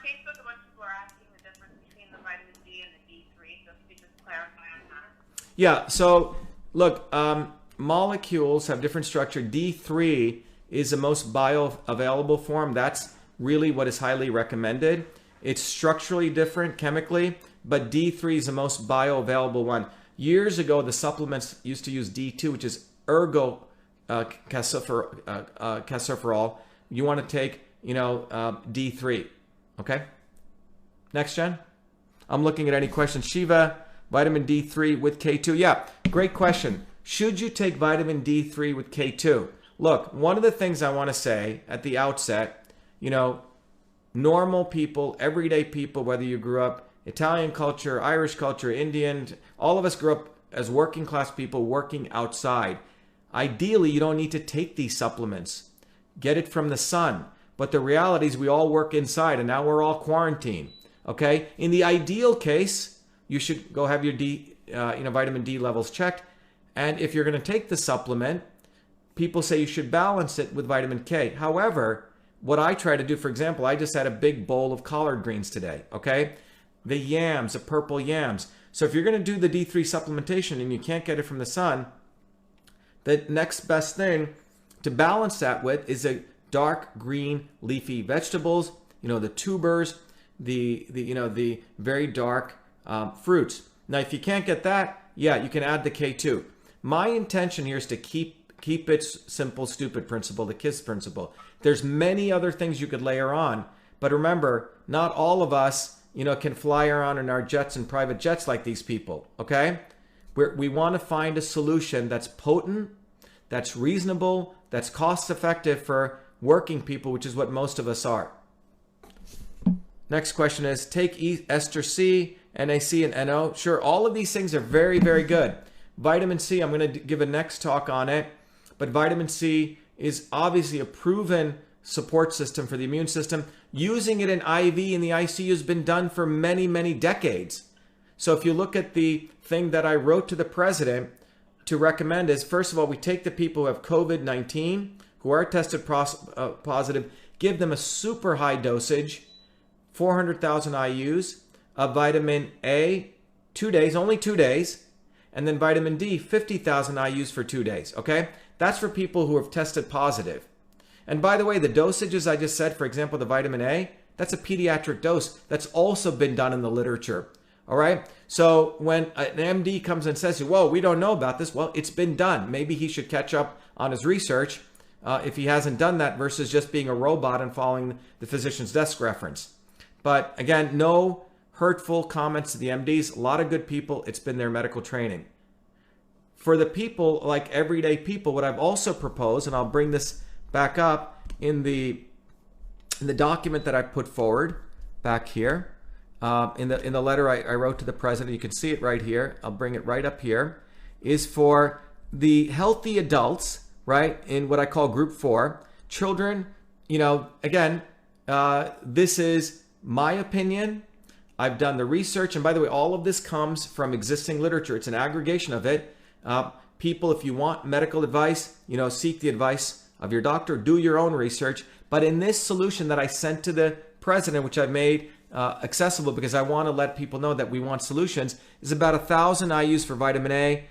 Facebook, a bunch of people are asking the difference between the vitamin D and the D3, so if you could just clarify on that. Yeah, so look, molecules have different structure. D3 is the most bioavailable form. That's really what is highly recommended. It's structurally different chemically, but D3 is the most bioavailable one. Years ago, the supplements used to use D2, which is calciferol. You want to take, D3. Okay? Next, Jen. I'm looking at any questions. Shiva, vitamin D3 with K2. Yeah, great question. Should you take vitamin D3 with K2? Look, one of the things I want to say at the outset, normal people, everyday people, whether you grew up Italian culture, Irish culture, Indian, all of us grew up as working class people working outside. Ideally, you don't need to take these supplements. Get it from the sun. But the reality is we all work inside, and now we're all quarantined. Okay? In the ideal case, you should go have your vitamin D levels checked. And if you're going to take the supplement, people say you should balance it with vitamin K. However, what I try to do, for example, I just had a big bowl of collard greens today, okay? The yams, the purple yams. So if you're going to do the D3 supplementation and you can't get it from the sun, the next best thing to balance that with is a dark green leafy vegetables, the tubers, the very dark fruits. Now, if you can't get that, yeah, you can add the K2. My intention here is to keep it simple, stupid principle, the KISS principle. There's many other things you could layer on, but remember, not all of us, can fly around in our jets and private jets like these people, okay? We want to find a solution that's potent, that's reasonable, that's cost effective for working people, which is what most of us are. Next question is, take ester C, NAC, and NO. Sure, all of these things are very, very good. Vitamin C, I'm going to give a next talk on it, but vitamin C is obviously a proven support system for the immune system. Using it in IV in the ICU has been done for many, many decades. So if you look at the thing that I wrote to the president to recommend is, first of all, we take the people who have COVID-19, who are tested positive, give them a super high dosage, 400,000 IUs of vitamin A, 2 days, only 2 days, and then vitamin D, 50,000 IUs for 2 days, okay? That's for people who have tested positive. And by the way, the dosages I just said, for example, the vitamin A, that's a pediatric dose. That's also been done in the literature, all right? So when an MD comes and says, whoa, we don't know about this, well, it's been done. Maybe he should catch up on his research if he hasn't done that versus just being a robot and following the physician's desk reference. But again, no hurtful comments to the MDs. A lot of good people. It's been their medical training. For the people, like everyday people, what I've also proposed, and I'll bring this back up in the document that I put forward back here, in the letter I wrote to the president, you can see it right here. I'll bring it right up here, is for the healthy adults, right, in what I call group 4, children, again, this is my opinion. I've done the research, and by the way, all of this comes from existing literature. It's an aggregation of it. People, if you want medical advice, seek the advice of your doctor, do your own research. But in this solution that I sent to the president, which I've made accessible because I want to let people know that we want solutions, is about 1,000 IUs for vitamin A.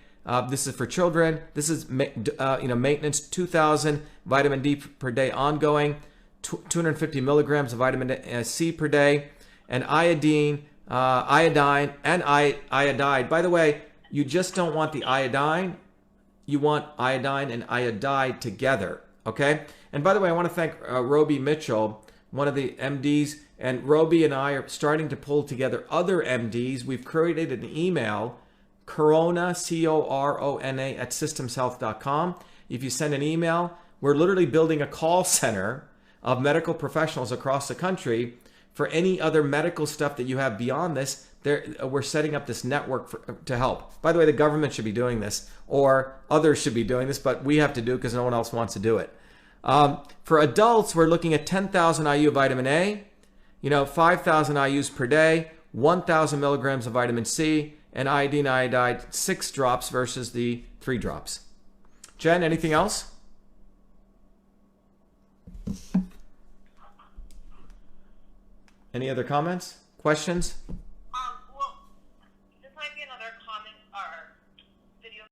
This is for children. This is maintenance, 2,000 vitamin D per day ongoing, 250 milligrams of vitamin C per day, and iodine, and iodide. By the way, you just don't want the iodine. You want iodine and iodide together, okay? And by the way, I want to thank Roby Mitchell, one of the MDs, and Roby and I are starting to pull together other MDs. We've created an email, Corona, C-O-R-O-N-A, at systemshealth.com. If you send an email, we're literally building a call center of medical professionals across the country for any other medical stuff that you have beyond this. We're setting up this network to help. By the way, the government should be doing this, or others should be doing this, but we have to do it because no one else wants to do it. For adults, we're looking at 10,000 IU of vitamin A, 5,000 IUs per day, 1,000 milligrams of vitamin C, and iodine, iodide, 6 drops versus the 3 drops. Jen, anything else? Any other comments? Questions? Well, this might be another comment or video